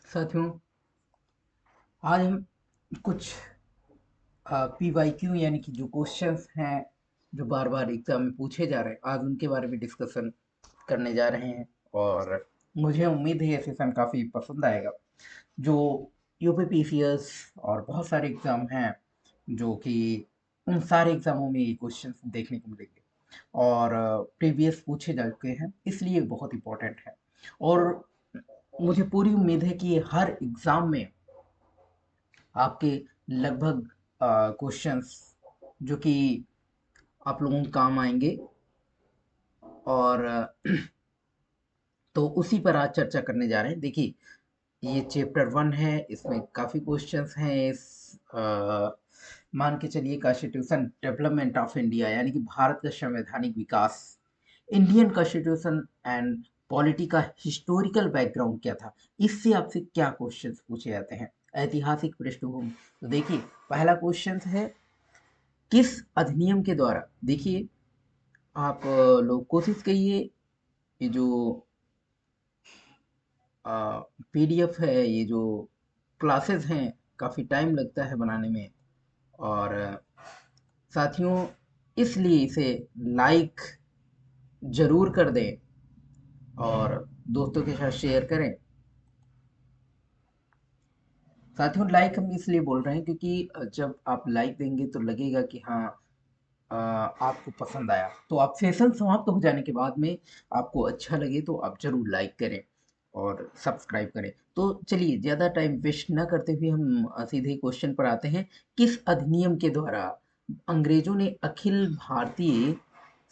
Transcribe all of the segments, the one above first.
साथियों, आज हम कुछ PYQ यानी कि जो क्वेश्चंस हैं जो बार बार एग्जाम में पूछे जा रहे हैं, आज उनके बारे में डिस्कशन करने जा रहे हैं। और मुझे उम्मीद है ये सेशन काफ़ी पसंद आएगा। जो UPPCS और बहुत सारे एग्ज़ाम हैं जो कि उन सारे एग्ज़ामों में ये क्वेश्चंस देखने को मिलेंगे और प्रीवियस पूछे जा चुके हैं, इसलिए बहुत इंपॉर्टेंट है। और मुझे पूरी उम्मीद है कि ये हर एग्ज़ाम में आपके लगभग क्वेश्चंस जो कि आप लोगों को काम आएंगे। और तो उसी पर आज चर्चा करने जा रहे हैं। देखिए, ये चैप्टर 1 है, इसमें काफ़ी क्वेश्चंस हैं। मान के चलिए कॉन्स्टिट्यूशन डेवलपमेंट ऑफ इंडिया यानी कि भारत का संवैधानिक विकास, इंडियन कॉन्स्टिट्यूशन एंड पॉलिटी का हिस्टोरिकल बैकग्राउंड क्या था, इससे आपसे क्या क्वेश्चंस पूछे जाते हैं, ऐतिहासिक पृष्ठभूमि। तो देखिए, पहला क्वेश्चन है किस अधिनियम के द्वारा। देखिए, आप लोग कोशिश करिए, ये जो PDF है, ये जो क्लासेस हैं, काफ़ी टाइम लगता है बनाने में। और साथियों, इसलिए इसे लाइक ज़रूर कर दें और दोस्तों के साथ शेयर करें। साथियों, लाइक हम इसलिए बोल रहे हैं क्योंकि जब आप लाइक देंगे तो लगेगा कि हाँ, आपको पसंद आया। तो आप सेशन समाप्त हो जाने के बाद में आपको अच्छा लगे तो आप जरूर लाइक करें और सब्सक्राइब करें। तो चलिए, ज़्यादा टाइम वेस्ट न करते हुए हम सीधे क्वेश्चन पर आते हैं। किस अधिनियम के द्वारा अंग्रेजों ने अखिल भारतीय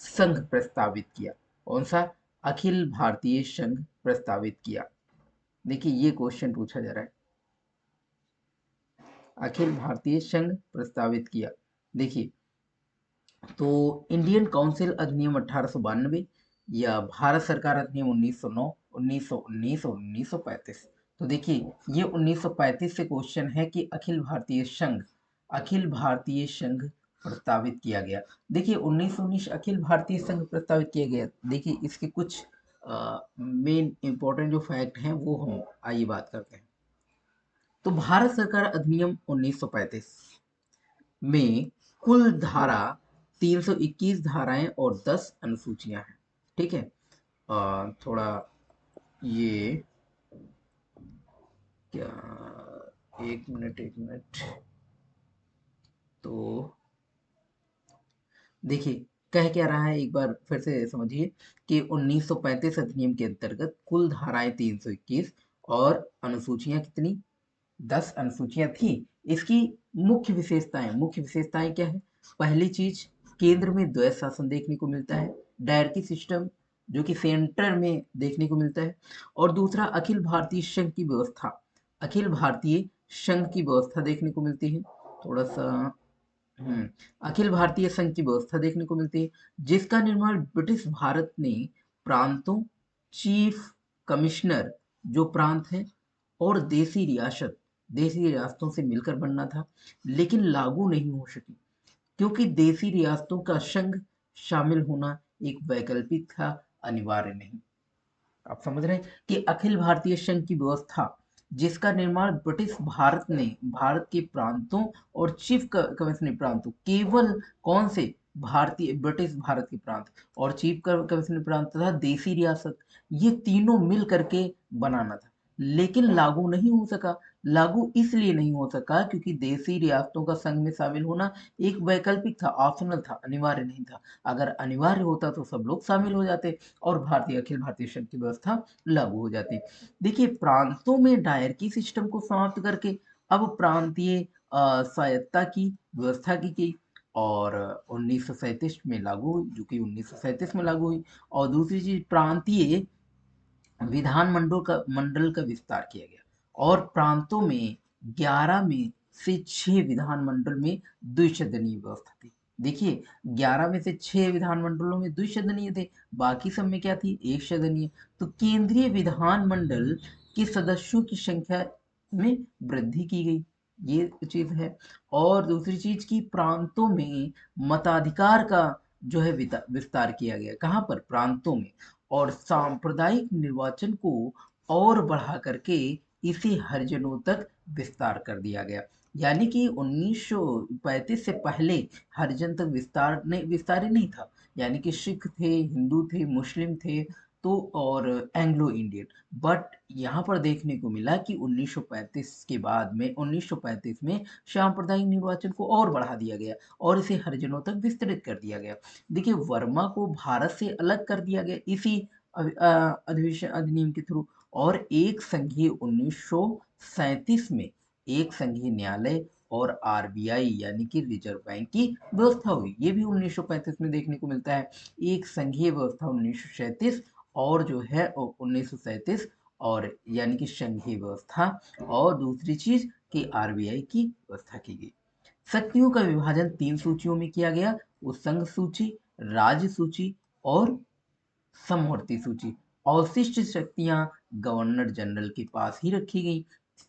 संघ प्रस्तावित किया? कौन सा अखिल भारतीय संघ प्रस्तावित किया? देखिए, ये क्वेश्चन पूछा जा रहा है, अखिल भारतीय संघ प्रस्तावित किया। देखिए, तो इंडियन काउंसिल अधिनियम 1892 या भारत सरकार अधिनियम 1909, 1919 और 1935। तो देखिए, ये 1935 से क्वेश्चन है कि अखिल भारतीय संघ प्रस्तावित किया गया। देखिए, 1919 अखिल भारतीय संघ प्रस्तावित किया गया। देखिए, इसके कुछ मेन इंपॉर्टेंट जो फैक्ट हैं वो हम आइए बात करते हैं। तो भारत सरकार अधिनियम 1935 में कुल धारा 321 धाराएं और 10 अनुसूचियां हैं। ठीक है। थोड़ा ये क्या, एक मिनट। तो देखिए, कह क्या रहा है, एक बार फिर से समझिए कि 1935 अधिनियम के अंतर्गत कुल धाराएं 321 और अनुसूचियां कितनी, 10 अनुसूचियां थी। इसकी मुख्य विशेषताएं क्या है? पहली चीज, केंद्र में द्वैध शासन देखने को मिलता है, डायरकी सिस्टम जो कि सेंटर में देखने को मिलता है। और दूसरा, अखिल भारतीय संघ की व्यवस्था देखने को मिलती है। थोड़ा सा अखिल भारतीय संघ की व्यवस्था देखने को मिलती है, जिसका निर्माण ब्रिटिश भारत ने प्रांतों, चीफ कमिश्नर जो प्रांत हैं, और देसी रियासतों से मिलकर बनना था, लेकिन लागू नहीं हो सकी क्योंकि देसी रियासतों का संघ शामिल होना एक वैकल्पिक था, अनिवार्य नहीं। आप समझ रहे हैं कि अखिल भारतीय संघ की व्यवस्था जिसका निर्माण ब्रिटिश भारत ने भारत के प्रांतों और चीफ कमिश्नरी प्रांतों, केवल कौन से, भारतीय ब्रिटिश भारत के प्रांत और चीफ कमिश्नरी प्रांत तथा देसी रियासत, ये तीनों मिल करके बनाना था, लेकिन लागू नहीं हो सका। लागू इसलिए नहीं हो सका क्योंकि देसी रियासतों का संघ में शामिल होना एक वैकल्पिक था, ऑप्शनल था, अनिवार्य नहीं था। अगर अनिवार्य होता तो सब लोग शामिल हो जाते और अखिल भारतीय संघ की व्यवस्था लागू हो जाती। देखिए, प्रांतों में डायरकी सिस्टम को समाप्त करके अब प्रांतीय स्वायत्तता की व्यवस्था की गई और 1937 में लागू हुई, जो कि 1937 में लागू हुई। और दूसरी चीज, प्रांतीय मंडल का विस्तार किया गया और प्रांतों में 11 में से 6 विधानमंडल में द्विसदनीय व्यवस्था थी। देखिए, 11 में से 6 विधानमंडलों में द्विसदनीय थे, बाकी सब में क्या थी, एक सदनीय। तो केंद्रीय विधानमंडल के सदस्यों की संख्या में वृद्धि की गई, ये चीज है। और दूसरी चीज की, प्रांतों में मताधिकार का जो है विस्तार किया गया। कहाँ पर? प्रांतों में। और सांप्रदायिक निर्वाचन को और बढ़ा करके इसे हरिजनों तक विस्तार कर दिया गया। यानी कि 1935 से पहले हरिजन तक विस्तार ही नहीं था। यानी कि सिख थे, हिंदू थे, मुस्लिम थे, तो और एंग्लो इंडियन। बट यहाँ पर देखने को मिला कि 1935 के बाद में 1935 में सांप्रदायिक निर्वाचन को और बढ़ा दिया गया और इसे हरिजनों तक विस्तृत कर दिया गया। देखिए, वर्मा को भारत से अलग कर दिया गया इसी अधिवेशन अधिनियम के थ्रू। और एक संघीय 1937 में एक संघीय न्यायालय और आरबीआई यानी कि रिजर्व बैंक की व्यवस्था हुई। ये भी 1935 में देखने को मिलता है। एक संघीय व्यवस्था 1937 और जो है 1937 और यानी कि संघीय व्यवस्था, और दूसरी चीज कि आरबीआई की व्यवस्था की गई। शक्तियों का विभाजन 3 सूचियों में किया गया, वो संघ सूची, राज्य सूची और समवर्ती सूची। अवशिष्ट शक्तियां गवर्नर जनरल के पास ही रखी गई।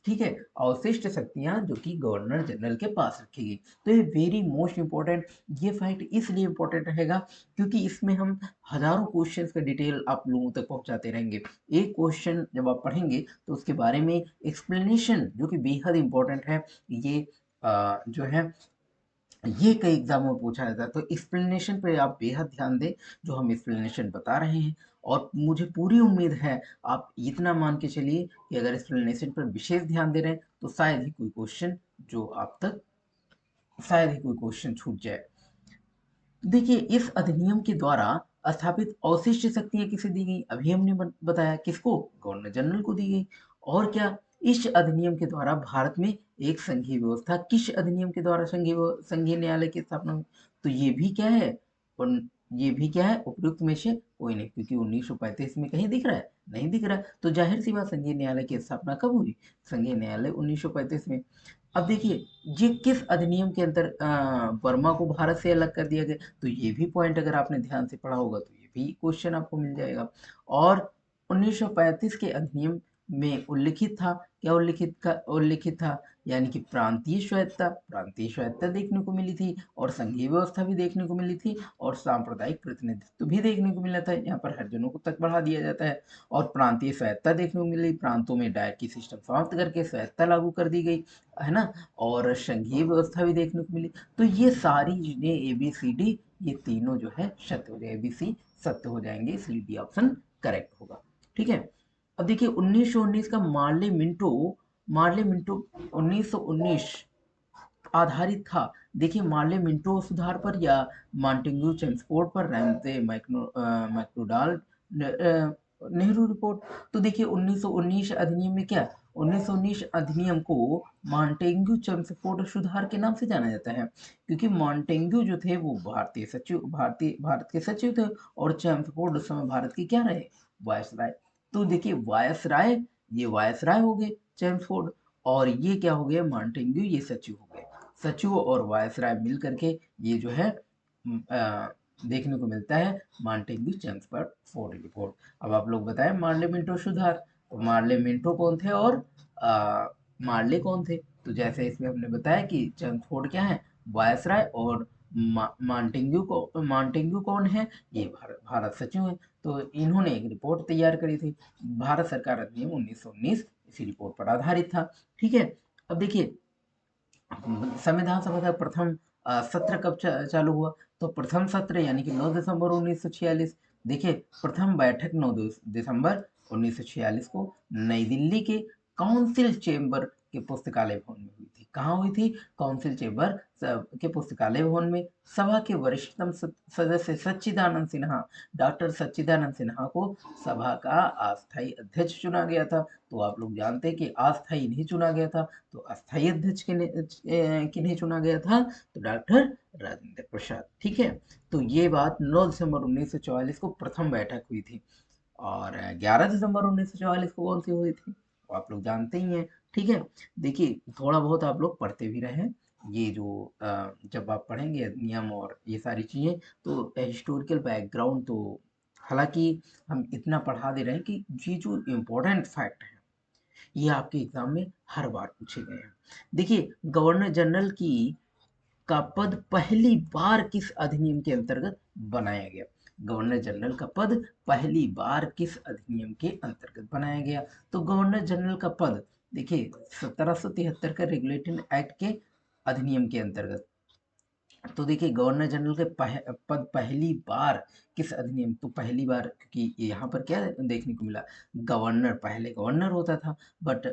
ठीक है, अवशिष्ट शक्तियां जो कि गवर्नर जनरल के पास रखी गई। तो ये वेरी मोस्ट इंपॉर्टेंट, ये फैक्ट इसलिए इंपॉर्टेंट रहेगा क्योंकि इसमें हम हजारों क्वेश्चंस का डिटेल आप लोगों तक पहुंचाते रहेंगे। एक क्वेश्चन जब आप पढ़ेंगे तो उसके बारे में एक्सप्लेनेशन जो कि बेहद इंपॉर्टेंट है, ये जो है ये कई एग्जामों में पूछा जाता है। तो एक्सप्लेनेशन पे आप बेहद ध्यान दें, जो हम एक्सप्लेनेशन बता रहे हैं। और मुझे पूरी उम्मीद है, आप इतना मान के चलिए कि अगर एक्सप्लेनेशन पर विशेष ध्यान दे रहे हैं तो शायद ही कोई क्वेश्चन जो आप तक शायद ही कोई क्वेश्चन छूट जाए। देखिए, इस अधिनियम के द्वारा स्थापित अवशिष्ट शक्तियां किसे दी गई? अभी हमने बताया किसको? गवर्नर जनरल को दी गई। और क्या, इस अधिनियम के द्वारा भारत में एक संघीय व्यवस्था, किस अधिनियम के द्वारा संघीय न्यायालय की स्थापना हुई? तो ये भी क्या है? उन ये भी क्या है? उपयुक्त में से कोई नहीं, क्योंकि 1935 में कहीं दिख रहा है? नहीं दिख रहा। तो जाहिर सी बात, संघीय न्यायालय की स्थापना कब हुई? संघीय न्यायालय 1935 में। अब देखिए, ये किस अधिनियम के अंदर वर्मा को भारत से अलग कर दिया गया? तो ये भी पॉइंट अगर आपने ध्यान से पढ़ा होगा तो ये भी क्वेश्चन आपको मिल जाएगा। और 1935 के अधिनियम में उल्लिखित था, क्या उल्लिखित था? यानी कि प्रांतीय स्वायत्तता देखने को मिली थी, और संघीय व्यवस्था भी देखने को मिली थी, और सांप्रदायिक प्रतिनिधित्व भी देखने को मिला था। यहाँ पर हरिजनों को तक बढ़ा दिया जाता है। और प्रांतीय स्वायत्तता देखने को मिली, प्रांतों में डायरकी सिस्टम समाप्त करके स्वायत्तता लागू कर दी गई, है ना। और संघीय व्यवस्था भी देखने को मिली। तो ये सारी चीजें ABCD, ये तीनों जो है सत्य हो जाए, ABC सत्य हो जाएंगे, इसलिए डी ऑप्शन करेक्ट होगा। ठीक है। अब देखिए, 1919 का मार्ले मिंटो 1919 आधारित था। देखिए, मार्ले मिंटो सुधार पर या मॉन्टेग्यू चेम्सफोर्ड पर, रैमजे मैक्डोनाल्ड नेहरू रिपोर्ट। तो देखिए, 1919 अधिनियम में क्या, 1919 अधिनियम को मॉन्टेग्यू चेम्सफोर्ड सुधार के नाम से जाना जाता है, क्योंकि मॉन्टेग्यू जो थे वो भारत के सचिव थे, और चेम्सफोर्ड उस समय भारत के क्या रहे? वायसराय। तो देखिए, ये वायसराय हो गए चेम्सफोर्ड, और ये क्या हो गया? मॉन्टेग्यू, ये सचिव हो गए। सचिव और वायसराय मिल करके ये जो है देखने को मिलता है मॉन्टेग्यू चेम्सफोर्ड रिपोर्ट। अब आप लोग बताएं, मार्ले मिंटो सुधार, तो मार्ले मिंटो कौन थे और मार्ले कौन थे? तो जैसे इसमें हमने बताया कि चेम्सफोर्ड क्या है? वायसराय। और मॉन्टेग्यू कौन है? ये भारत सचिव है। तो इन्होंने एक रिपोर्ट तैयार करी थी, भारत सरकार अधिनियम 1919 इसी रिपोर्ट पर आधारित था। ठीक है। अब देखिए, संविधान सभा का प्रथम सत्र कब चालू हुआ? तो प्रथम सत्र यानी कि 9 दिसंबर 1946। देखिए, प्रथम बैठक 9 दिसंबर 1946 को नई दिल्ली के काउंसिल चेंबर के पुस्तकालय भवन में हुई थी। कहाँ हुई थी? काउंसिल चेंबर के पुस्तकालय भवन में। सभा के वरिष्ठतम सदस्य सच्चिदानंद सिन्हा, डॉक्टर सच्चिदानंद सिन्हा को सभा का अस्थायी अध्यक्ष चुना गया था। तो आप लोग जानते हैं कि अस्थायी नहीं चुना गया था, तो अस्थायी अध्यक्ष किन्हें चुना गया था? तो डॉक्टर राजेंद्र प्रसाद। ठीक है। तो ये बात 9 दिसंबर 1944 को प्रथम बैठक हुई थी। और 11 दिसंबर 1944 को कौन सी हुई थी? वो आप लोग जानते ही हैं। ठीक है। देखिए, थोड़ा बहुत आप लोग पढ़ते भी रहे, ये जो जब आप पढ़ेंगे नियम और ये सारी चीजें, तो हिस्टोरिकल बैकग्राउंड, तो हालांकि हम इतना पढ़ा दे रहे हैं कि ये जो इम्पोर्टेंट फैक्ट है ये आपके एग्जाम में हर बार पूछे गए हैं। देखिए, गवर्नर जनरल की का पद पहली बार किस अधिनियम के अंतर्गत बनाया गया? गवर्नर जनरल का पद पहली बार किस अधिनियम के अंतर्गत बनाया गया? तो गवर्नर जनरल का पद, देखिए 1773 का रेगुलेटिंग एक्ट के अधिनियम के अंतर्गत, तो देखिए गवर्नर जनरल के पद पहली बार किस अधिनियम, तो पहली बार, क्योंकि यहाँ पर क्या देखने को मिला, गवर्नर, पहले गवर्नर होता था, बट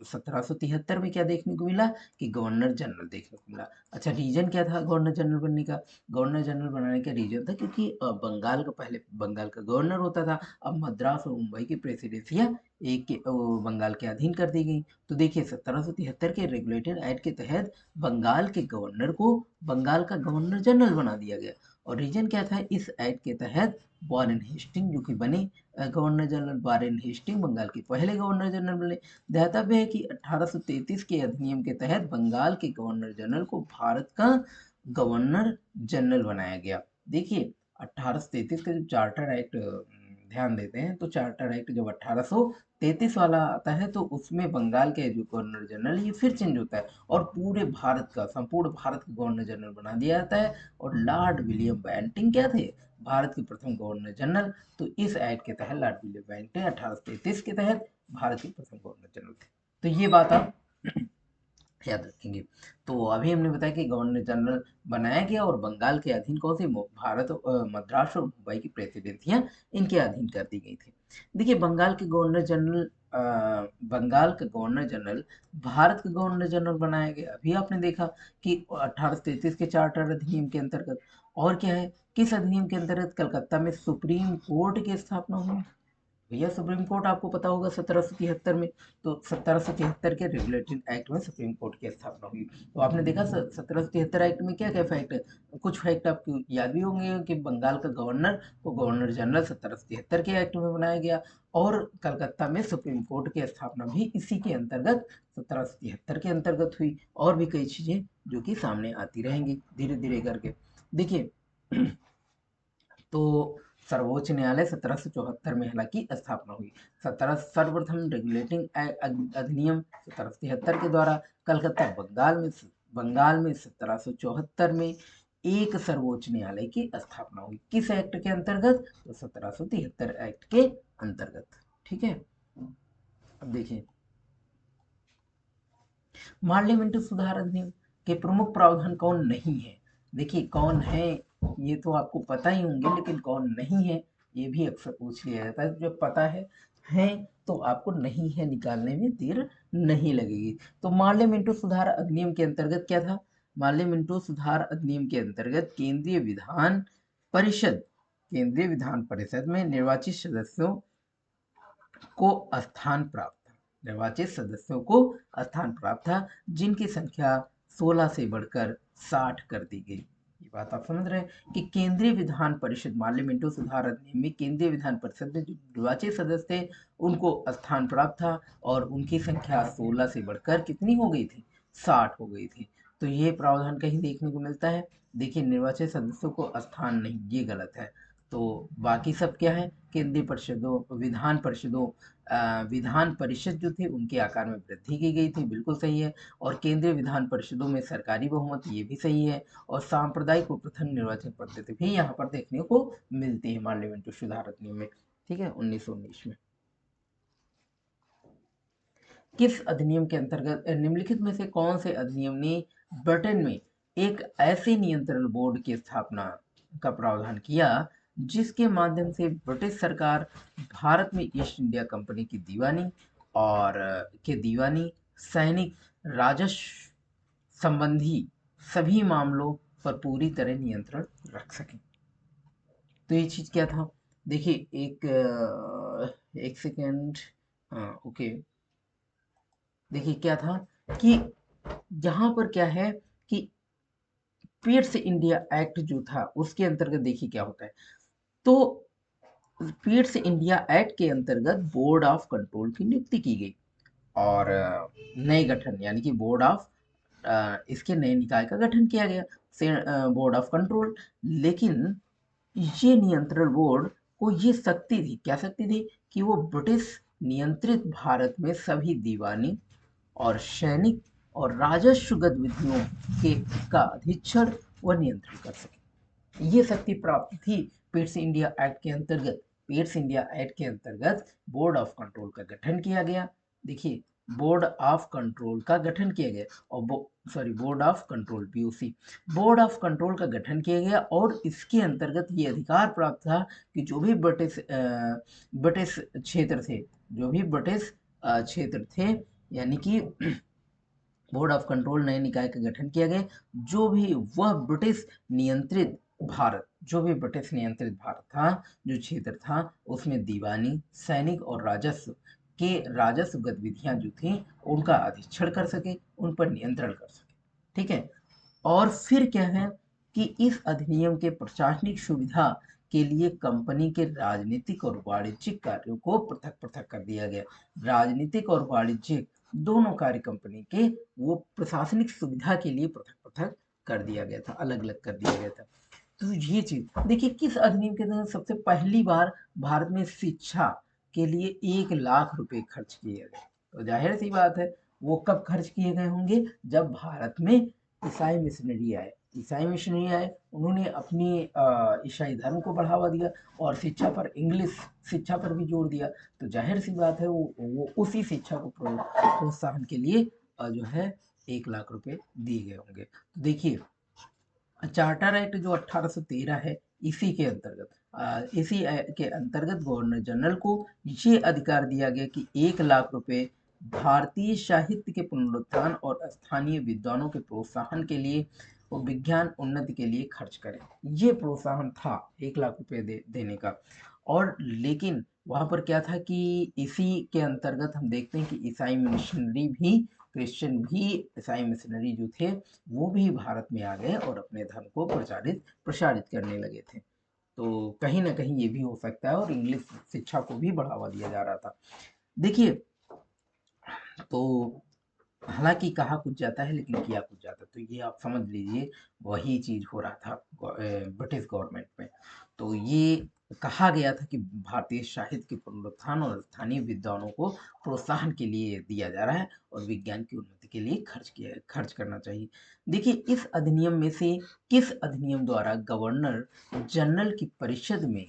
1773 में क्या देखने को मिला कि गवर्नर जनरल देखने को मिला। अच्छा, रीजन क्या था गवर्नर जनरल बनने का? गवर्नर जनरल बनाने का रीजन था क्योंकि बंगाल का, पहले बंगाल का गवर्नर होता था, अब मद्रास और मुंबई की प्रेसिडेंसियाँ बंगाल के अधीन कर दी गई। तो देखिए 1773 के रेगुलेटेड एक्ट के तहत बंगाल के गवर्नर को बंगाल का गवर्नर जनरल बना दिया गया। और रीजन क्या था इस एक्ट के तहत? वॉरेन हेस्टिंग जो कि बने governor general, Warren Hastings Bengal के पहले गवर्नर जनरल बने। ध्यातव्य है कि 1833 के अधिनियम के तहत बंगाल के गवर्नर जनरल को भारत का गवर्नर जनरल बनाया गया। देखिए 1833 का जब चार्टर एक्ट ध्यान देते हैं, तो चार्टर एक्ट जब 1833 वाला आता है तो उसमें बंगाल के जो गवर्नर जनरल ये फिर चेंज होता है और पूरे भारत का, संपूर्ण भारत का गवर्नर जनरल बना दिया जाता है। और लॉर्ड विलियम बेंटिंग क्या थे? भारत के प्रथम गवर्नर जनरल। तो इस एक्ट के तहत लॉर्ड विलियम बेंटिंग 1833 के तहत भारत के प्रथम गवर्नर जनरल थे। तो ये बात आप याद रखेंगे। तो अभी हमने बताया कि गवर्नर जनरल बनाया गया और बंगाल के अधीन कौन सी, भारत, मद्रास और मुंबई की प्रेसिडेंसियां इनके अधीन कर दी गई थी। देखिए बंगाल के गवर्नर जनरल, बंगाल का गवर्नर जनरल भारत का गवर्नर जनरल बनाया गया। अभी आपने देखा कि 1833 के चार्टर अधिनियम के अंतर्गत। और क्या है, किस अधिनियम के अंतर्गत कलकत्ता में सुप्रीम कोर्ट की स्थापना हुई? भैया सुप्रीम कोर्ट आपको पता होगा 1773 में, तो 1773 के रेगुलेटिंग एक्ट में सुप्रीम कोर्ट की स्थापना हुई। तो आपने देखा 1773 एक्ट में क्या क्या फैक्ट है, कुछ फैक्ट आपको याद भी होंगे कि बंगाल का गवर्नर को गवर्नर जनरल 1773 के एक्ट में बनाया गया और कलकत्ता में सुप्रीम कोर्ट की स्थापना भी इसी के अंतर्गत 1773 के अंतर्गत हुई। और भी कई चीजें जो कि सामने आती रहेंगी धीरे धीरे करके। देखिए तो सर्वोच्च न्यायालय 1774 में हालांकि स्थापना हुई। सर्वप्रथम रेगुलेटिंग अधिनियम 1773 के द्वारा कलकत्ता बंगाल में 1774 में एक सर्वोच्च न्यायालय की स्थापना हुई। किस एक्ट के अंतर्गत? तो 1773 एक्ट के अंतर्गत। ठीक है, अब देखिए पार्लियामेंट सुधार अधिनियम के प्रमुख प्रावधान कौन नहीं है? देखिए कौन है ये तो आपको पता ही होंगे, लेकिन कौन नहीं है ये भी अक्सर पूछ लिया जाता है। जब पता है तो आपको नहीं है निकालने में देर नहीं लगेगी। तो मार्ले मिंटो सुधार अधिनियम के अंतर्गत क्या था? मार्ले मिंटो सुधार अधिनियम के अंतर्गत परिषद केंद्रीय विधान परिषद में निर्वाचित सदस्यों को स्थान प्राप्त था। निर्वाचित सदस्यों को स्थान प्राप्त था जिनकी संख्या 16 से बढ़कर 60 कर दी गई। ये बात आप समझ रहे हैं कि केंद्रीय विधान परिषद, पार्लियामेंटो सुधार अधिनियम में केंद्रीय विधान परिषद में जो निर्वाचित सदस्य थे उनको स्थान प्राप्त था और उनकी संख्या 16 से बढ़कर कितनी हो गई थी? 60 हो गई थी। तो ये प्रावधान कहीं देखने को मिलता है? देखिए निर्वाचित सदस्यों को स्थान नहीं, ये गलत है। तो बाकी सब क्या है, केंद्रीय परिषदों, विधान परिषद जो थे उनके आकार में वृद्धि की गई थी, बिल्कुल सही है। और केंद्रीय विधान परिषदों में सरकारी बहुमत, ये भी सही है। और सांप्रदायिक व पृथक निर्वाचन पद्धति भी यहाँ पर देखने को मिलती है पार्लियामेंट सुधार अधिनियम में। ठीक है, 1919 में। किस अधिनियम के अंतर्गत, निम्नलिखित में से कौन से अधिनियम ने ब्रिटेन में एक ऐसे नियंत्रण बोर्ड की स्थापना का प्रावधान किया जिसके माध्यम से ब्रिटिश सरकार भारत में ईस्ट इंडिया कंपनी की दीवानी और दीवानी, सैनिक, राजस्व संबंधी सभी मामलों पर पूरी तरह नियंत्रण रख सके? तो ये चीज क्या था? देखिए एक सेकेंड, हाँ ओके। देखिए क्या था कि यहाँ पर क्या है कि पीट्स इंडिया एक्ट जो था उसके अंतर्गत देखिए क्या होता है। तो पीट्स इंडिया एक्ट के अंतर्गत बोर्ड ऑफ कंट्रोल की नियुक्ति की गई और नए गठन यानी कि बोर्ड ऑफ, इसके नए निकाय का गठन किया गया, बोर्ड ऑफ कंट्रोल। लेकिन ये नियंत्रण बोर्ड को ये शक्ति थी, क्या शक्ति थी, कि वो ब्रिटिश नियंत्रित भारत में सभी दीवानी और सैनिक और राजस्व गतिविधियों के का अधीक्षण व नियंत्रण कर सके। ये शक्ति प्राप्त थी पीट्स इंडिया एक्ट के अंतर्गत। पीट्स इंडिया एक्ट के अंतर्गत बोर्ड ऑफ कंट्रोल का गठन किया गया। देखिए बोर्ड ऑफ कंट्रोल का गठन किया गया और board of control BOC, board of control का गठन किया गया और इसके अंतर्गत ये अधिकार प्राप्त था कि जो भी ब्रिटिश क्षेत्र थे, जो भी ब्रिटिश क्षेत्र थे, यानी कि बोर्ड ऑफ कंट्रोल नए निकाय का गठन किया गया, जो भी वह ब्रिटिश नियंत्रित भारत, जो भी ब्रिटिश नियंत्रित भारत था, जो क्षेत्र था, उसमें दीवानी, सैनिक और राजस्व गतिविधियां जो थी उनका अधीक्षण कर सके, उन पर नियंत्रण कर सके। ठीक है। और फिर क्या है कि इस अधिनियम के प्रशासनिक सुविधा के लिए कंपनी के राजनीतिक और वाणिज्यिक कार्यों को पृथक पृथक कर दिया गया। राजनीतिक और वाणिज्यिक दोनों कार्य कंपनी के वो प्रशासनिक सुविधा के लिए पृथक पृथक कर दिया गया था, अलग अलग कर दिया गया था। तो ये चीज देखिए, किस अधिनियम के तहत सबसे पहली बार भारत में शिक्षा के लिए 1 लाख रुपए खर्च किए गए। तो जाहिर सी बात है वो कब खर्च किए गए होंगे, जब भारत में ईसाई मिशनरी आए। ईसाई मिशनरी आए, उन्होंने अपनी ईसाई धर्म को बढ़ावा दिया और शिक्षा पर, इंग्लिश शिक्षा पर भी जोर दिया। तो जाहिर सी बात है वो उसी शिक्षा को प्रोत्साहन के लिए जो है 1 लाख रुपए दिए गए होंगे। तो देखिए, चार्टर एक्ट जो 1813 है, इसी के अंतर्गत के अंतर्गत गवर्नर जनरल को ये अधिकार दिया गया कि 1 लाख रुपए भारतीय साहित्य के पुनरुत्थान और स्थानीय विद्वानों के प्रोत्साहन के लिए और विज्ञान उन्नति के लिए खर्च करें। ये प्रोत्साहन था 1 लाख रुपए देने का। और लेकिन वहां पर क्या था कि इसी के अंतर्गत हम देखते हैं कि ईसाई मिशनरी भी, क्रिश्चियन भी, ईसाई मिशनरी जो थे वो भी भारत में आ गए और अपने धर्म को प्रसारित करने लगे थे। तो कहीं ना कहीं ये भी हो सकता है और इंग्लिश शिक्षा को भी बढ़ावा दिया जा रहा था। देखिए, तो हालांकि कहा कुछ जाता है लेकिन किया कुछ जाता है, तो ये आप समझ लीजिए वही चीज हो रहा था ब्रिटिश गवर्नमेंट में। तो ये कहा गया था कि भारतीय साहित्य के पुनरुत्थान और स्थानीय विद्वानों को प्रोत्साहन के लिए दिया जा रहा है और विज्ञान की उन्नति के लिए खर्च करना चाहिए। देखिए, इस अधिनियम में से किस अधिनियम द्वारा गवर्नर जनरल की परिषद में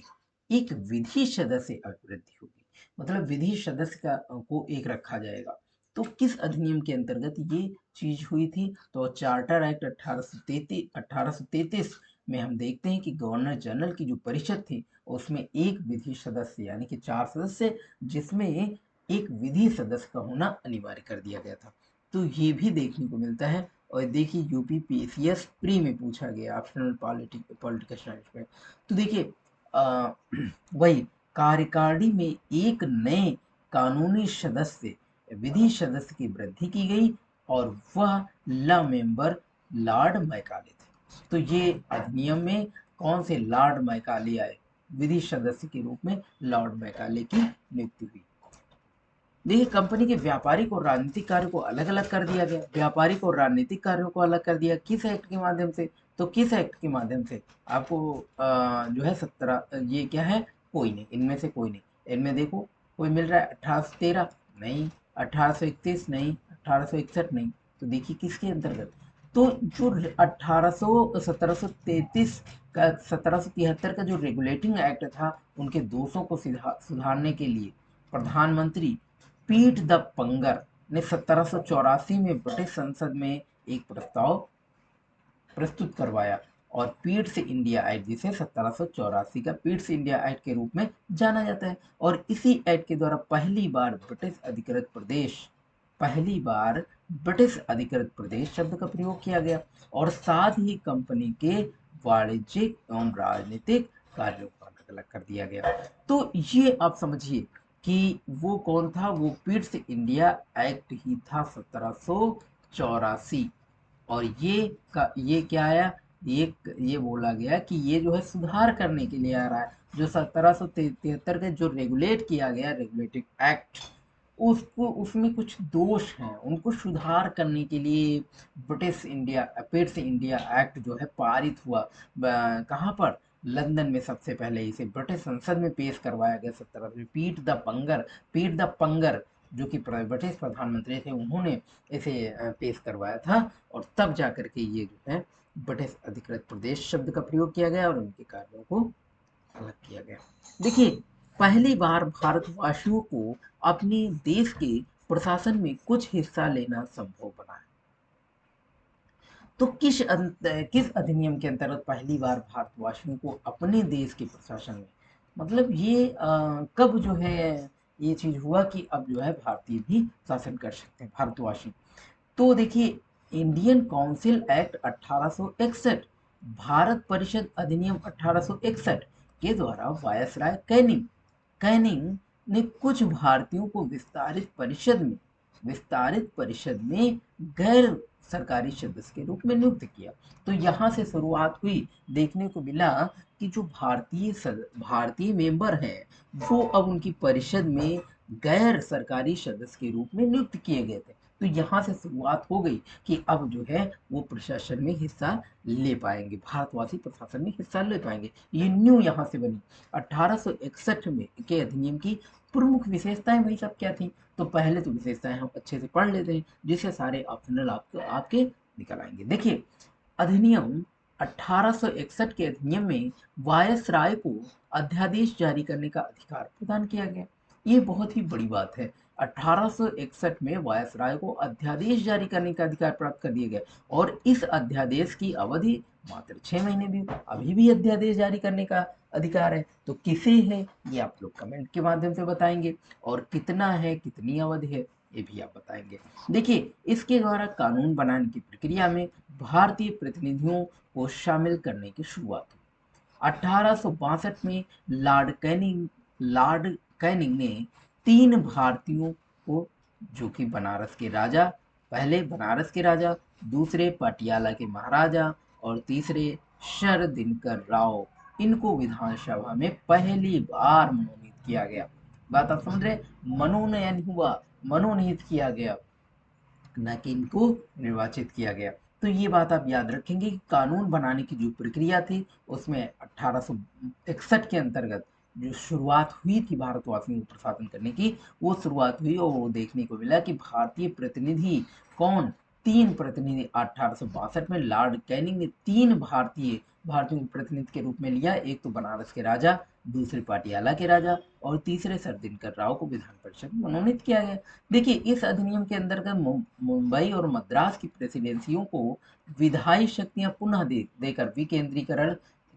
एक विधि सदस्य अभिवृद्धि होगी, मतलब विधि सदस्य को एक रखा जाएगा। तो किस अधिनियम के अंतर्गत ये चीज हुई थी? तो चार्टर एक्ट 1833 में हम देखते हैं कि गवर्नर जनरल की जो परिषद थी उसमें एक विधि सदस्य, यानी कि 4 सदस्य, जिसमें एक विधि सदस्य का होना अनिवार्य कर दिया गया था। तो ये भी देखने को मिलता है। और देखिए, यूपी पीसीएस प्री में पूछा गया ऑप्शनल पॉलिटिकल साइंस में। तो देखिए, वही कार्यकारिणी में एक नए कानूनी सदस्य, विधि सदस्य की वृद्धि की गई और वह ला मेंबर लॉर्ड मैकाले थे। तो ये अधिनियम में कौन से लॉर्ड मैकाले आए? विधि सदस्य के रूप में लॉर्ड मैकाले की नियुक्ति हुई। देखिए, कंपनी के व्यापारिक और राजनीतिक कार्यों को अलग अलग कर दिया गया। व्यापारिक और राजनीतिक कार्यों को अलग कर दिया किस एक्ट के माध्यम से? तो किस एक्ट के माध्यम से? आपको जो है 17, ये क्या है, कोई नहीं, इनमें से कोई नहीं। इनमें देखो, कोई मिल रहा है 1813 नहीं, 1831 नहीं, 1861 नहीं। तो देखिए किसके अंतर्गत? तो जो 1733 का, 1773 का जो रेगुलेटिंग एक्ट था, उनके दोषों को सुधारने के लिए प्रधानमंत्री पीट द पंगर ने 1784 में ब्रिटिश संसद में एक प्रस्ताव प्रस्तुत करवाया और पीट से इंडिया एक्ट, जिसे 1784 का पीट से इंडिया एक्ट के रूप में जाना जाता है। और इसी एक्ट के द्वारा पहली बार ब्रिटिश अधिकृत प्रदेश शब्द का प्रयोग किया गया और साथ ही कंपनी के वाणिज्यिक एवं राजनीतिक कार्यों को अलग अलग कर दिया गया। तो ये आप समझिए कि वो कौन था? वो पीट्स इंडिया एक्ट ही था 1784। और ये क्या आया? ये बोला गया कि ये जो है सुधार करने के लिए आ रहा है। जो 1773 का जो रेगुलेट किया गया रेगुलेटिंग एक्ट, उसको, उसमें कुछ दोष हैं, उनको सुधार करने के लिए पिट्स इंडिया एक्ट जो है पारित हुआ। कहाँ पर? लंदन में सबसे पहले इसे ब्रिटिश संसद में पेश करवाया गया 17 में। पीट द पंगर जो कि ब्रिटिश प्रधानमंत्री थे, उन्होंने इसे पेश करवाया था और तब जाकर के ये जो है ब्रिटिश अधिकृत प्रदेश शब्द का प्रयोग किया गया और उनके कार्यों को अलग किया गया। देखिए, पहली बार भारतवासियों को अपने देश के प्रशासन में कुछ हिस्सा लेना संभव बना है। तो किस अधिनियम के अंतर्गत पहली बार भारतवासियों को अपने देश के प्रशासन में, मतलब ये कब जो है ये चीज हुआ कि अब जो है भारतीय भी शासन कर सकते हैं भारतवासी। तो देखिए, इंडियन काउंसिल एक्ट 1861, भारत परिषद अधिनियम 1861 के द्वारा वायसराय कैनिंग कैनिंग ने कुछ भारतीयों को विस्तारित परिषद में गैर सरकारी सदस्य के रूप में नियुक्त किया। तो यहाँ से शुरुआत हुई, देखने को मिला कि जो भारतीय मेंबर हैं वो अब उनकी परिषद में गैर सरकारी सदस्य के रूप में नियुक्त किए गए थे। तो यहाँ से शुरुआत हो गई कि अब जो है वो प्रशासन में हिस्सा ले पाएंगे, भारतवासी प्रशासन में हिस्सा ले पाएंगे। ये न्यू यहाँ से बनी। 1861 में के अधिनियम की प्रमुख विशेषताएं भाई साहब क्या थी? तो पहले तो विशेषताएं हम अच्छे से पढ़ लेते हैं, जिससे सारे ऑप्शनल आपके निकल आएंगे। देखिए, अधिनियम 1861 के अधिनियम में वायसराय को अध्यादेश जारी करने का अधिकार प्रदान किया गया। ये बहुत ही बड़ी बात है। 1861 में वायसराय को अध्यादेश जारी करने का अधिकार प्राप्त कर दिया गया, और इस अध्यादेश की अवधि मात्र 6 महीने भी। अभी भी अध्यादेश जारी करने का अधिकार है। तो किसे है ये आप लोग कमेंट के माध्यम से बताएंगे, और कितना है, कितनी अवधि है, ये भी आप बताएंगे। देखिए, इसके द्वारा कानून बनाने की प्रक्रिया में भारतीय प्रतिनिधियों को शामिल करने की शुरुआत हुई। 1862 में लॉर्ड कैनिंग ने 3 भारतीयों को, जो कि पहले बनारस के राजा, दूसरे पटियाला के महाराजा और तीसरे शर दिनकर राव, इनको विधानसभा में पहली बार मनोनीत किया गया। बात आप समझ रहे, मनोनयन हुआ, मनोनीत किया गया, न कि इनको निर्वाचित किया गया। तो ये बात आप याद रखेंगे कि कानून बनाने की जो प्रक्रिया थी उसमें 1861 के अंतर्गत जो शुरुआत हुई थी भारतवासियों को प्रशासन करने की, वो शुरुआत हुई, और वो देखने को मिला कि भारतीय प्रतिनिधि कौन, 3 प्रतिनिधि 1862 में लॉर्ड कैनिंग ने 3 भारतीयों को प्रतिनिधि के रूप में लिया। एक तो बनारस के राजा, दूसरे पाटियाला के राजा, और तीसरे सर दिनकर राव को विधान परिषद में मनोनीत किया गया। देखिए, इस अधिनियम के अंतर्गत मुंबई और मद्रास की प्रेसिडेंसियों को विधायी शक्तियां पुनः देकर विकेंद्रीकरण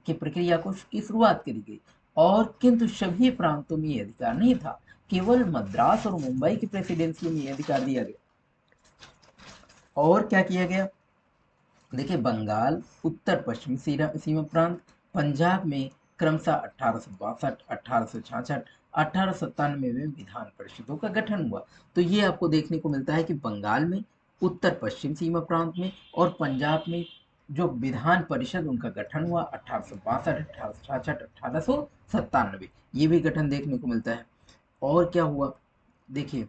की प्रक्रिया की शुरुआत करी गई, और किंतु सभी प्रांतों में यह अधिकार नहीं था। केवल मद्रास और मुंबई की प्रेसिडेंसियों में यह अधिकार दिया गया। और क्या किया गया? देखिए, बंगाल, उत्तर पश्चिमी सीमा प्रांत, पंजाब में क्रमशः 1862, 1866, 1897 में विधान परिषदों का गठन हुआ। तो ये आपको देखने को मिलता है कि बंगाल में, उत्तर पश्चिम सीमा प्रांत में और पंजाब में जो विधान परिषद उनका गठन हुआ 1862, 1866, 1897, ये भी गठन देखने को मिलता है। और क्या हुआ? देखिए,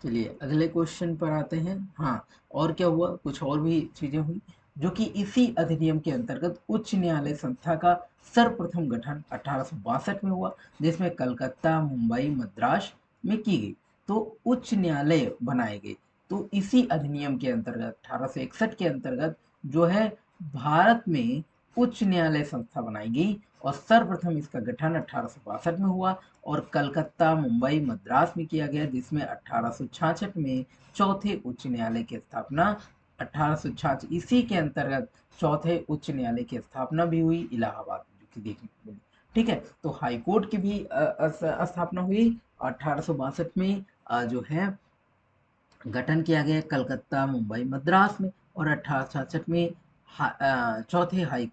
चलिए अगले क्वेश्चन पर आते हैं। हाँ, और क्या हुआ? कुछ और भी चीजें हुई, जो कि इसी अधिनियम के अंतर्गत उच्च न्यायालय संस्था का सर्वप्रथम गठन 1862 में हुआ, जिसमें कलकत्ता, मुंबई, मद्रास में की गई। तो उच्च न्यायालय बनाए गए। तो इसी अधिनियम के अंतर्गत 1861 के अंतर्गत जो है भारत में उच्च न्यायालय संस्था बनाई गई, और सर्वप्रथम इसका गठन 1862 में हुआ, और कलकत्ता, मुंबई, मद्रास में किया गया, जिसमें 1866 में चौथे उच्च न्यायालय की स्थापना 1866 इसी के अंतर्गत चौथे उच्च न्यायालय की स्थापना भी हुई इलाहाबाद में, जो कि देखने को मिली। ठीक है, तो हाई कोर्ट की भी स्थापना हुई 1862 में, जो है गठन किया गया कलकत्ता, मुंबई, मद्रास में, और 1866 में चौथे हाई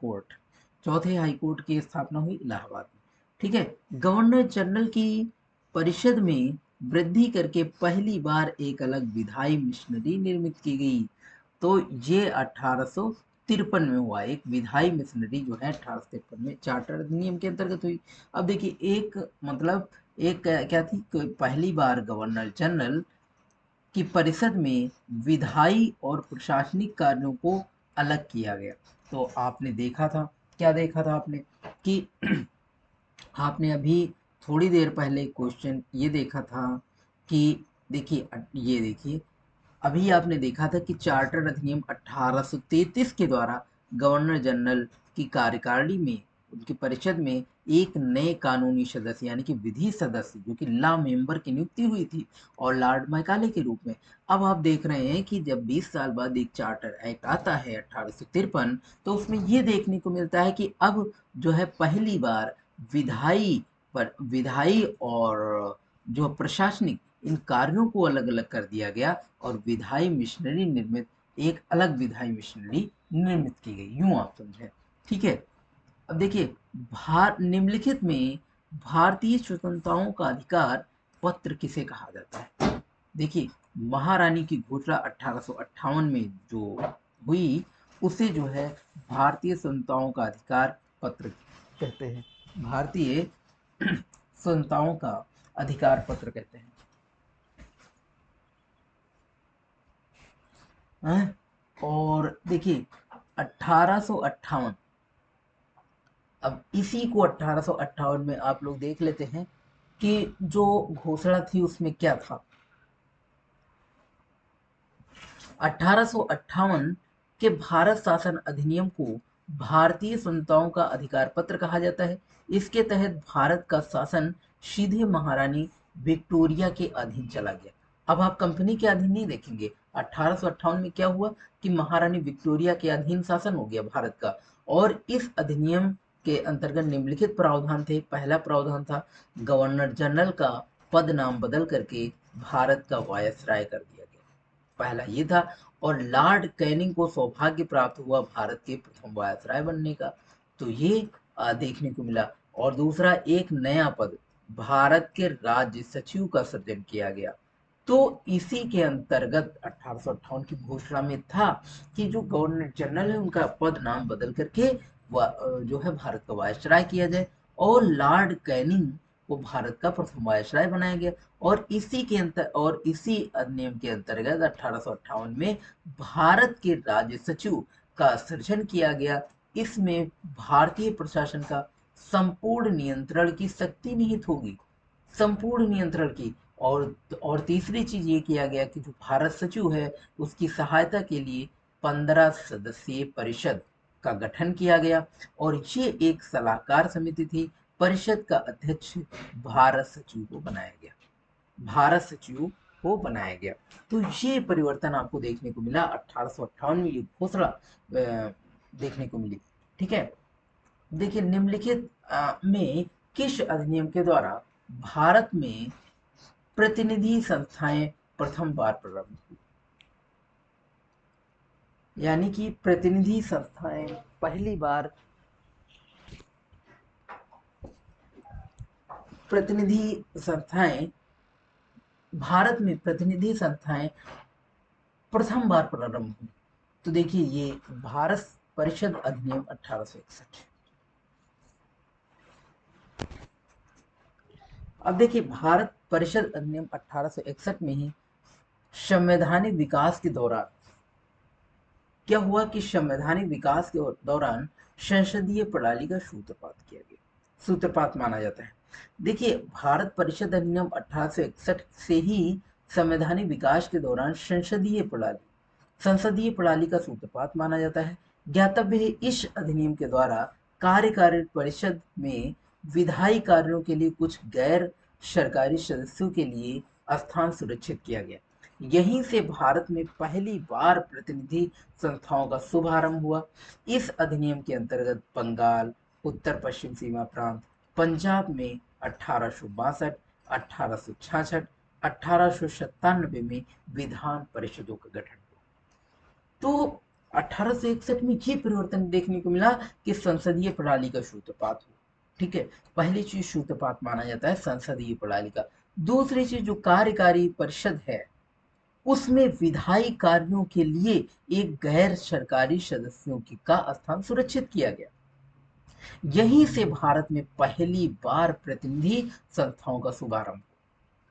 कोर्ट की स्थापना हुई इलाहाबाद में। ठीक है, गवर्नर जनरल की परिषद में वृद्धि करके पहली बार एक अलग विधायी मिशनरी निर्मित की गई। तो ये 1853 में हुआ, एक विधायी मिशनरी जो है 1853 में चार्टर अधिनियम के अंतर्गत हुई। अब देखिए, एक मतलब एक क्या थी, पहली बार गवर्नर जनरल की परिषद में विधायी और प्रशासनिक कार्यों को अलग किया गया। तो आपने देखा था, क्या देखा था आपने कि आपने अभी थोड़ी देर पहले क्वेश्चन ये देखा था कि देखिए, ये देखिए, अभी आपने देखा था कि चार्टर अधिनियम 1833 के द्वारा गवर्नर जनरल की कार्यकारिणी में उनकी परिषद में एक नए कानूनी सदस्य यानी कि विधि सदस्य जो कि लॉ मेंबर की नियुक्ति हुई थी और लॉर्ड मैकाले के रूप में। अब आप देख रहे हैं कि जब 20 साल बाद एक चार्टर एक्ट आता है 1853, तो उसमें ये देखने को मिलता है कि अब जो है पहली बार विधायी और जो प्रशासनिक इन कार्यों को अलग अलग कर दिया गया और विधायी मिशनरी निर्मित एक अलग विधायी मिशनरी निर्मित की गई, यूं आप समझें। ठीक है। अब देखिए, निम्नलिखित में भारतीय स्वतंत्रताओं का अधिकार पत्र किसे कहा जाता है? देखिए, महारानी की घोषणा 1858 में जो हुई उसे जो है भारतीय स्वतंत्रताओं का अधिकार पत्र कहते हैं। भारतीय स्वतंत्रताओं का अधिकार पत्र कहते हैं। और देखिए 1858, अब इसी को 1858 में आप लोग देख लेते हैं कि जो घोषणा थी उसमें क्या था। 1858 के भारत शासन अधिनियम को भारतीय स्वतंत्रताओं का अधिकार पत्र कहा जाता है। इसके तहत भारत का शासन सीधे महारानी विक्टोरिया के अधीन चला गया। अब आप कंपनी के अधीन नहीं देखेंगे। 1858 में क्या हुआ कि महारानी विक्टोरिया के अधीन शासन हो गया भारत का, और इस अधिनियम के अंतर्गत निम्नलिखित प्रावधान थे। पहला प्रावधान था गवर्नर जनरल का पद नाम बदल करके भारत का वायसराय कर दिया गया। पहला ये था। और लॉर्ड कैनिंग को सौभाग्य प्राप्त हुआ भारत के प्रथम वायसराय बनने का, तो ये देखने को मिला। और दूसरा, एक नया पद भारत के राज्य सचिव का सृजन किया गया। तो इसी के अंतर्गत 1858 की घोषणा में था कि जो गवर्नर जनरल है उनका पद नाम बदल करके जो है भारत का वायसराय किया जाए, और लॉर्ड कैनिंग को भारत का प्रथम वायसराय बनाया गया। और इसी अधिनियम के अंतर्गत 1858 में भारत के राज्य सचिव का सृजन किया गया। इसमें भारतीय प्रशासन का संपूर्ण नियंत्रण की शक्ति निहित होगी, संपूर्ण नियंत्रण की। और तीसरी चीज ये किया गया कि जो भारत सचिव है उसकी सहायता के लिए 15 सदस्यीय परिषद का गठन किया गया, और ये एक सलाहकार समिति थी। परिषद का अध्यक्ष भारत सचिव को बनाया गया, भारत सचिव को बनाया गया। तो ये परिवर्तन आपको देखने को मिला 1858 में, ये घोषणा देखने को मिली। ठीक है। देखिए, निम्नलिखित में किस अधिनियम के द्वारा भारत में प्रतिनिधि संस्थाएं प्रथम बार प्रारंभ हुई? यानी कि प्रतिनिधि संस्थाएं पहली बार, प्रतिनिधि संस्थाएं भारत में प्रतिनिधि संस्थाएं प्रथम बार प्रारंभ हुई। तो देखिए, ये भारत परिषद अधिनियम 1861। अब देखिए, भारत परिषद अधिनियम 1861 में ही संवैधानिक विकास के दौरान क्या हुआ कि संवैधानिक विकास के दौरान संसदीय प्रणाली का सूत्रपात किया गया, सूत्रपात माना जाता है। देखिए, भारत परिषद अधिनियम 1861 से ही संवैधानिक विकास के दौरान संसदीय प्रणाली का सूत्रपात माना जाता है। ज्ञातव्य है, इस अधिनियम के द्वारा कार्यकारी परिषद में विधायी कार्यों के लिए कुछ गैर सरकारी सदस्यों के लिए स्थान सुरक्षित किया गया। यहीं से भारत में पहली बार प्रतिनिधि संस्थाओं का शुभारंभ हुआ। इस अधिनियम के अंतर्गत बंगाल, उत्तर पश्चिम सीमा प्रांत, पंजाब में 1862, 1866, 1897 में विधान परिषदों का गठन हुआ। तो 1861 में ये परिवर्तन देखने को मिला कि संसदीय प्रणाली का सूत्रपात हुआ। ठीक है। पहली चीज सूत्रपात माना जाता है संसदीय प्रणाली का। दूसरी चीज, जो कार्यकारी परिषद है उसमें विधायी कार्यों के लिए एक गैर सरकारी सदस्यों की का स्थान सुरक्षित किया गया। यहीं से भारत में पहली बार प्रतिनिधि संस्थाओं का शुभारंभ,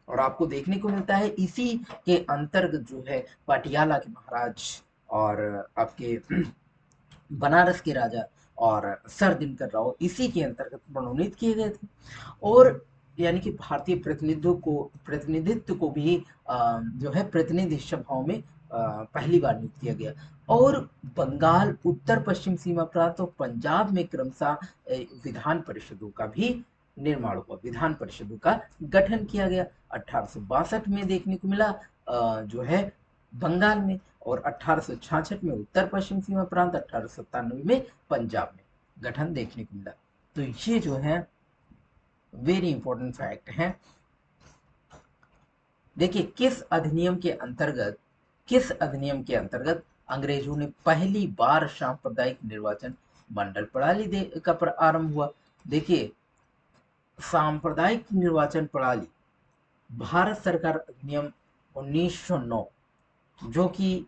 और आपको देखने को मिलता है इसी के अंतर्गत जो है पाटियाला के महाराज और आपके बनारस के राजा और सर दिनकर राव इसी के अंतर्गत मनोनीत किए गए थे। और यानी कि भारतीय प्रतिनिधित्व को भी जो है प्रतिनिधि सभाओं में पहली बार नियुक्त किया गया। और बंगाल उत्तर पश्चिम सीमा प्रांत और पंजाब में क्रमशः विधान परिषदों का भी निर्माण हुआ, विधान परिषदों का गठन किया गया। 1862 में देखने को मिला जो है बंगाल में, और 1866 में उत्तर पश्चिम सीमा प्रांत, 1897 में पंजाब में गठन देखने को मिला। तो ये जो है वेरी इंपॉर्टेंट फैक्ट है। देखिए किस अधिनियम के अंतर्गत अंग्रेजों ने पहली बार सांप्रदायिक निर्वाचन मंडल प्रणाली का प्रारंभ हुआ। देखिए सांप्रदायिक निर्वाचन प्रणाली भारत सरकार अधिनियम 1909, जो कि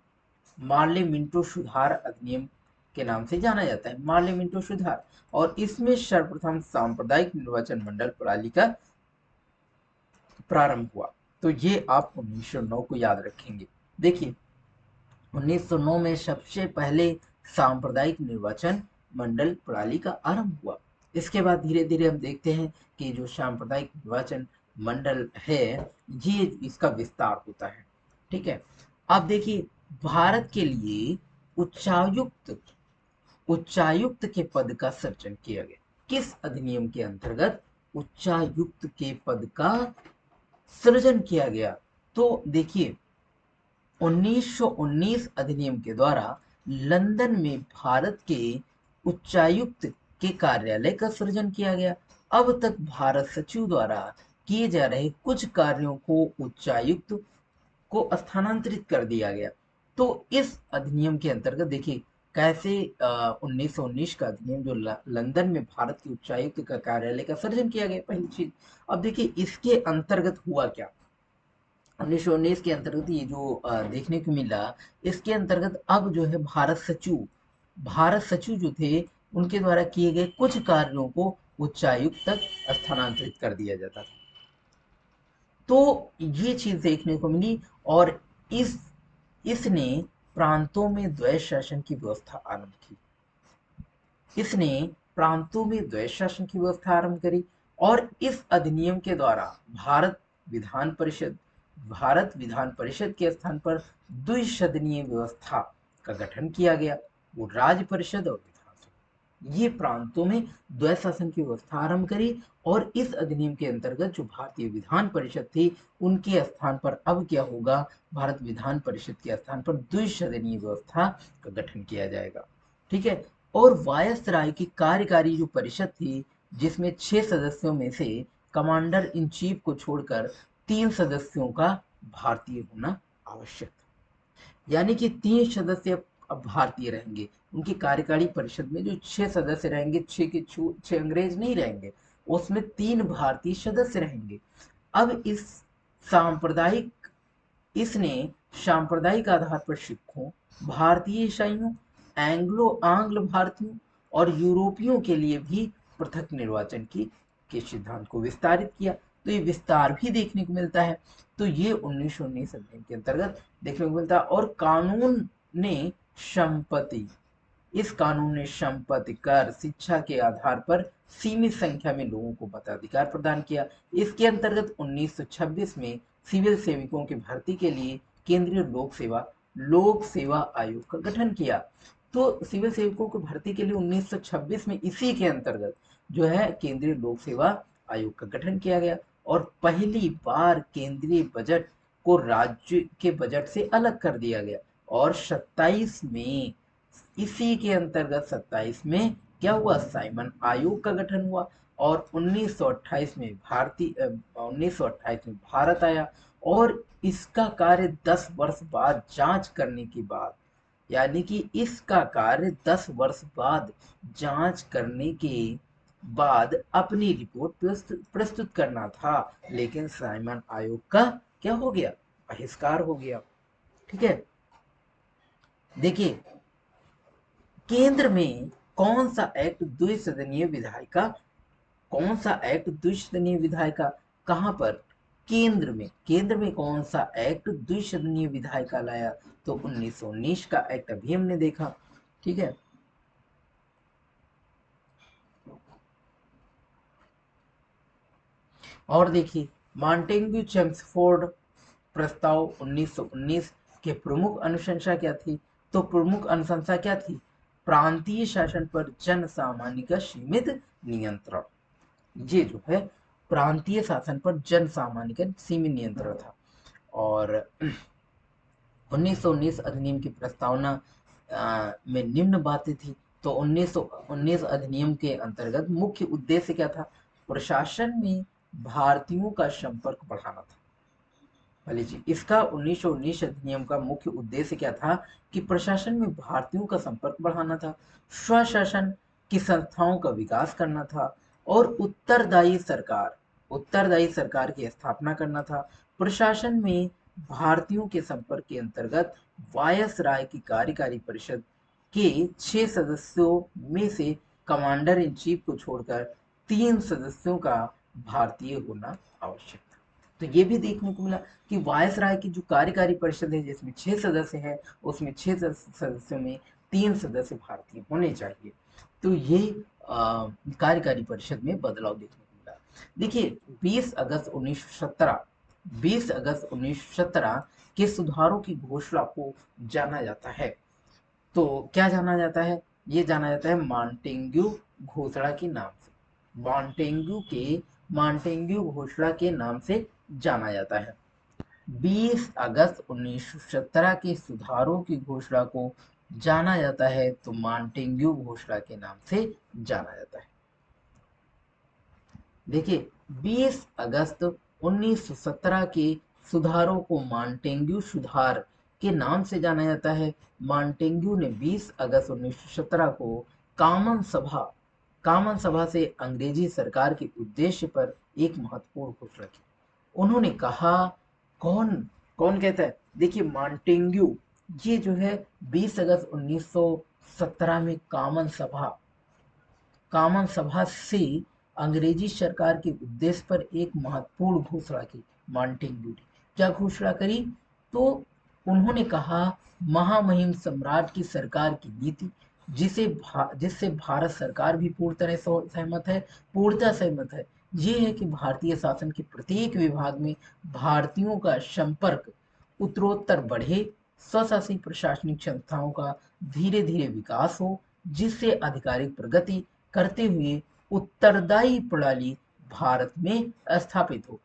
मार्ले मिंटो सुधार अधिनियम के नाम से जाना जाता है, मार्ले मिंटो सुधार। और इसमें सर्वप्रथम सांप्रदायिक निर्वाचन मंडल प्रणाली का प्रारंभ हुआ। तो ये आप 1909 को याद रखेंगे। देखिए 1909 में सबसे पहले सांप्रदायिक निर्वाचन मंडल प्रणाली का आरंभ हुआ। इसके बाद धीरे धीरे हम देखते हैं कि जो सांप्रदायिक निर्वाचन मंडल है ये इसका विस्तार होता है। ठीक है, अब देखिए भारत के लिए उच्चायुक्त उच्चायुक्त के पद का सृजन किया गया। किस अधिनियम के अंतर्गत उच्चायुक्त के पद का सृजन किया गया? तो देखिए 1919 अधिनियम के द्वारा लंदन में भारत के उच्चायुक्त के कार्यालय का सृजन किया गया। अब तक भारत सचिव द्वारा किए जा रहे कुछ कार्यों को उच्चायुक्त को स्थानांतरित कर दिया गया। तो इस अधिनियम के अंतर्गत देखिए कैसे 1919 का अधिनियम जो लंदन में भारत के उच्चायुक्त का कार्यालय का सृजन किया गया, पहली चीज। अब देखिए इसके अंतर्गत हुआ क्या, 1919 के अंतर्गत ये जो देखने को मिला, इसके अंतर्गत अब जो है भारत सचिव जो थे उनके द्वारा किए गए कुछ कार्यों को उच्चायुक्त तक स्थानांतरित कर दिया जाता था। तो ये चीज देखने को मिली, और इसने प्रांतों में द्वैध शासन की व्यवस्था आरंभ की। इसने प्रांतों में द्वैध शासन की व्यवस्था आरंभ करी, और इस अधिनियम के द्वारा भारत विधान परिषद के स्थान पर द्विसदनीय व्यवस्था का गठन किया गया, वो राज्य परिषद और विधानसभा। ये प्रांतों में द्वैध शासन की व्यवस्था आरंभ करी, और इस अधिनियम के अंतर्गत जो भारतीय विधान परिषद थी उनके स्थान पर अब क्या होगा, भारत विधान परिषद के स्थान पर द्विसदनीय व्यवस्था का गठन किया जाएगा। ठीक है, और वायसराय की कार्यकारी जो परिषद थी जिसमें 6 सदस्यों में से कमांडर इन चीफ को छोड़कर 3 सदस्यों का भारतीय होना आवश्यक था। यानी कि 3 सदस्य अब भारतीय रहेंगे। उनकी कार्यकारी परिषद में जो 6 सदस्य रहेंगे, 6 अंग्रेज नहीं रहेंगे, उसमें 3 भारतीय सदस्य रहेंगे। अब सांप्रदायिक इसने सांप्रदायिक आधार पर सिखों, भारतीय ईसाइयों, आंग्ल भारतीयों और यूरोपियों के लिए भी पृथक निर्वाचन के सिद्धांत को विस्तारित किया। तो ये विस्तार भी देखने को मिलता है। तो ये 1919 अधिनियम के अंतर्गत देखने को मिलता है। और ने संपत्ति इस कानून ने संपत्ति कर शिक्षा के आधार पर सीमित संख्या में लोगों को मताधिकार प्रदान किया। इसके अंतर्गत 1926 में सिविल सेवकों की भर्ती के लिए केंद्रीय लोक सेवा आयोग का गठन किया। तो सिविल सेवकों की भर्ती के लिए 1926 में इसी के अंतर्गत जो है केंद्रीय लोक सेवा आयोग का गठन किया गया, और पहली बार केंद्रीय बजट को राज्य के बजट से अलग कर दिया गया। और 27 में इसी के अंतर्गत 27 में क्या हुआ, साइमन आयोग का गठन हुआ। और 1928 में 1928 में भारत आया, और इसका कार्य 10 वर्ष बाद जांच करने के बाद, यानी कि इसका कार्य 10 वर्ष बाद जांच करने के बाद अपनी रिपोर्ट प्रस्तुत करना था, लेकिन साइमन आयोग का क्या हो गया, बहिष्कार हो गया। ठीक है, देखिए केंद्र में कौन सा एक्ट द्विसदनीय विधायिका कौन सा एक्ट द्विसदनीय विधायिका कहां पर, केंद्र में कौन सा एक्ट द्विसदनीय विधायिका लाया, तो 1919 का एक्ट अभी हमने देखा। ठीक है, और देखिए मॉन्टेग्यू चेम्सफोर्ड प्रस्ताव 1919 कि प्रमुख अनुशंसा क्या थी? तो प्रमुख अनुशंसा क्या थी? प्रांतीय शासन पर जन सामान्य का सीमित नियंत्रण। ये जो है प्रांतीय शासन पर जन सामान्य का सीमित नियंत्रण था। और 1919 अधिनियम की प्रस्तावना में निम्न बातें थी। तो 1919 अधिनियम के अंतर्गत मुख्य उद्देश्य क्या था? प्रशासन में भारतीयों का संपर्क बढ़ाना था। भले जी, इसका 1919 अधिनियम का मुख्य उद्देश्य क्या था? कि प्रशासन में भारतीयों का संपर्क बढ़ाना था, स्वशासन की संस्थाओं का विकास करना था और उत्तरदायी सरकार की स्थापना करना था। प्रशासन में भारतीयों के संपर्क के अंतर्गत वायसराय की कार्यकारी परिषद के 6 सदस्यों में से कमांडर इन चीफ को छोड़कर 3 सदस्यों का भारतीय होना आवश्यक था। तो ये भी देखने को मिला कि वायसराय की जो कार्यकारी परिषद है जिसमें 6 सदस्य हैं, उसमें 6 सदस्यों में 3 सदस्य भारतीय होने चाहिए। तो ये कार्यकारी परिषद में बदलाव देखने को मिला। देखिए 20 अगस्त 1917 के सुधारों की घोषणा को जाना जाता है। तो क्या जाना जाता है? ये जाना जाता है मॉन्टेग्यू घोषणा के नाम से। मॉन्टेग्यू घोषणा के नाम से जाना जाता है। 20 अगस्त 1917 के सुधारों की घोषणा को जाना जाता है तो मॉन्टेग्यू घोषणा के नाम से जाना जाता है। देखिए 20 अगस्त 1917 के सुधारों को मॉन्टेग्यू सुधार के नाम से जाना जाता है। मॉन्टेग्यू ने 20 अगस्त 1917 को कॉमन सभा से अंग्रेजी सरकार के उद्देश्य पर एक महत्वपूर्ण घोषणा की। उन्होंने कहा, कौन कौन कहता है? देखिए मॉन्टेग्यू, ये जो है 20 अगस्त 1917 में कॉमन सभा से अंग्रेजी सरकार के उद्देश्य पर एक महत्वपूर्ण घोषणा की। मॉन्टेग्यू ने क्या घोषणा करी? तो उन्होंने कहा, महामहिम सम्राट की सरकार की नीति जिससे भारत सरकार भी पूर्णतः सहमत है, ये है कि भारतीय शासन के प्रत्येक विभाग में भारतीयों का संपर्क उत्तरोत्तर बढ़े, स्वशासी प्रशासनिक संस्थाओं का धीरे धीरे विकास हो, जिससे आधिकारिक प्रगति करते हुए उत्तरदायी प्रणाली भारत में स्थापित हो।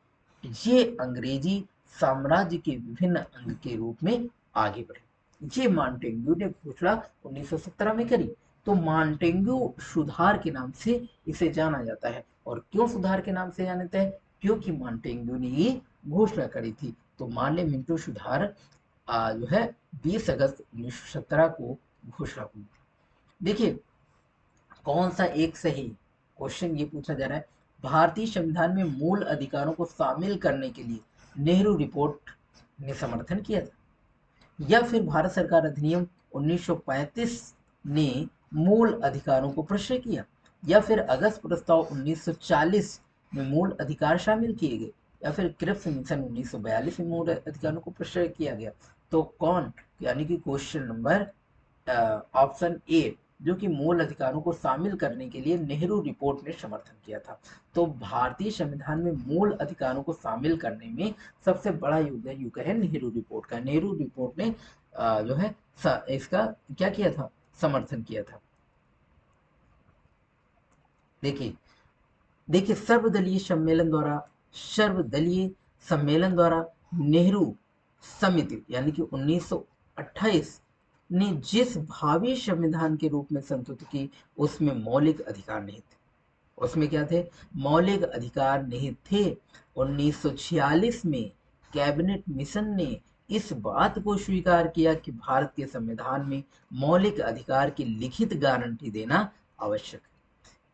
ये अंग्रेजी साम्राज्य के विभिन्न अंग के रूप में आगे बढ़े। ये मॉन्टेग्यू ने घोषणा 1917 में करी। तो मॉन्टेग्यू सुधार के नाम से इसे जाना जाता है। और क्यों सुधार के नाम से जाना जाता है? क्योंकि मॉन्टेग्यू ने ये घोषणा करी थी। तो मानले मिंटो सुधार जो है 20 अगस्त 1917 को घोषणा हुई थी। देखिए कौन सा एक सही क्वेश्चन ये पूछा जा रहा है, भारतीय संविधान में मूल अधिकारों को शामिल करने के लिए नेहरू रिपोर्ट ने समर्थन किया था, या फिर भारत सरकार अधिनियम 1935 ने मूल अधिकारों को प्रश्न किया, या फिर अगस्त प्रस्ताव 1940 में मूल अधिकार शामिल किए गए, या फिर क्रिप्स मिशन 1942 में मूल अधिकारों को प्रश्न किया गया। तो कौन, यानी कि क्वेश्चन नंबर ऑप्शन ए, जो कि मूल अधिकारों को शामिल करने के लिए नेहरू रिपोर्ट ने समर्थन किया था। तो भारतीय संविधान में मूल अधिकारों को शामिल करने में सबसे बड़ा योगदान युग है नेहरू रिपोर्ट का। नेहरू रिपोर्ट ने जो है इसका क्या किया था? समर्थन किया था। देखिए देखिए सर्वदलीय सम्मेलन द्वारा नेहरू समिति यानी कि 1928 ने जिस भावी संविधान के रूप में संस्तुत की, उसमें मौलिक अधिकार नहीं थे। उसमें क्या थे? मौलिक अधिकार नहीं थे। 1946 में कैबिनेट मिशन ने इस बात को स्वीकार किया कि भारत के संविधान में मौलिक अधिकार की लिखित गारंटी देना आवश्यक है।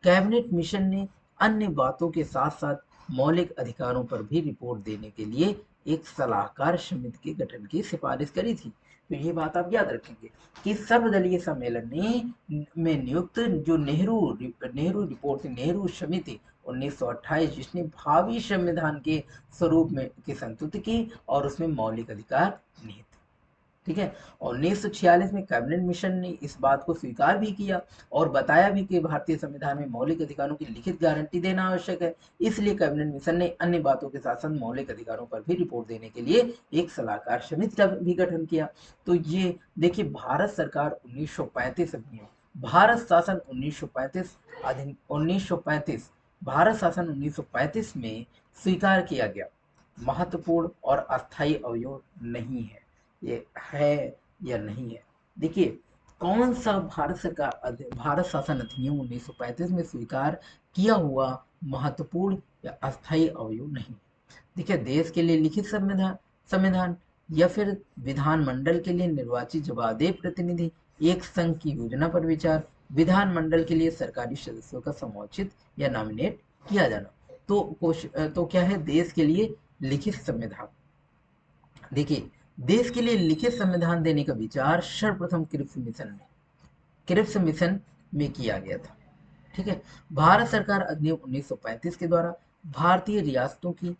कैबिनेट मिशन ने अन्य बातों के साथ साथ मौलिक अधिकारों पर भी रिपोर्ट देने के लिए एक सलाहकार समिति के गठन की सिफारिश करी थी। तो ये बात आप याद रखेंगे कि सर्वदलीय सम्मेलन ने में नियुक्त जो नेहरू रिपोर्ट नेहरू समिति 1928 जिसने भावी संविधान के स्वरूप में की संस्तुति की और उसमें मौलिक अधिकार नहीं थे। ठीक है। 1946 में कैबिनेट मिशन ने इस बात को स्वीकार भी किया और बताया भी कि भारतीय संविधान में मौलिक अधिकारों की लिखित गारंटी देना आवश्यक है। इसलिए कैबिनेट मिशन ने अन्य बातों के साथ साथ मौलिक अधिकारों पर भी रिपोर्ट देने के लिए एक सलाहकार समिति का भी गठन किया। तो ये देखिए, भारत सरकार 1935 अधिनियम, भारत शासन 1935 1935 भारत शासन 1935 में स्वीकार किया गया महत्वपूर्ण और अस्थायी अवयव नहीं है। ये है या नहीं है? देखिए, कौन सा भारत शासन अधिनियम 1935 में स्वीकार किया हुआ महत्वपूर्ण या अस्थायी अवयव नहीं? देखिए, देश के लिए लिखित संविधान संविधान या फिर विधानमंडल के लिए निर्वाचित जवाबदेह प्रतिनिधि, एक संघ की योजना पर विचार, विधानमंडल के लिए सरकारी सदस्यों का समायोजित या नॉमिनेट किया जाना। तो क्या है देश के लिए लिखित संविधान? देखिए, देश के लिए लिखित संविधान देने का विचार सर्वप्रथम क्रिप्स मिशन में किया गया था। ठीक है। भारत सरकार अधिनियम 1935 के द्वारा भारतीय रियासतों की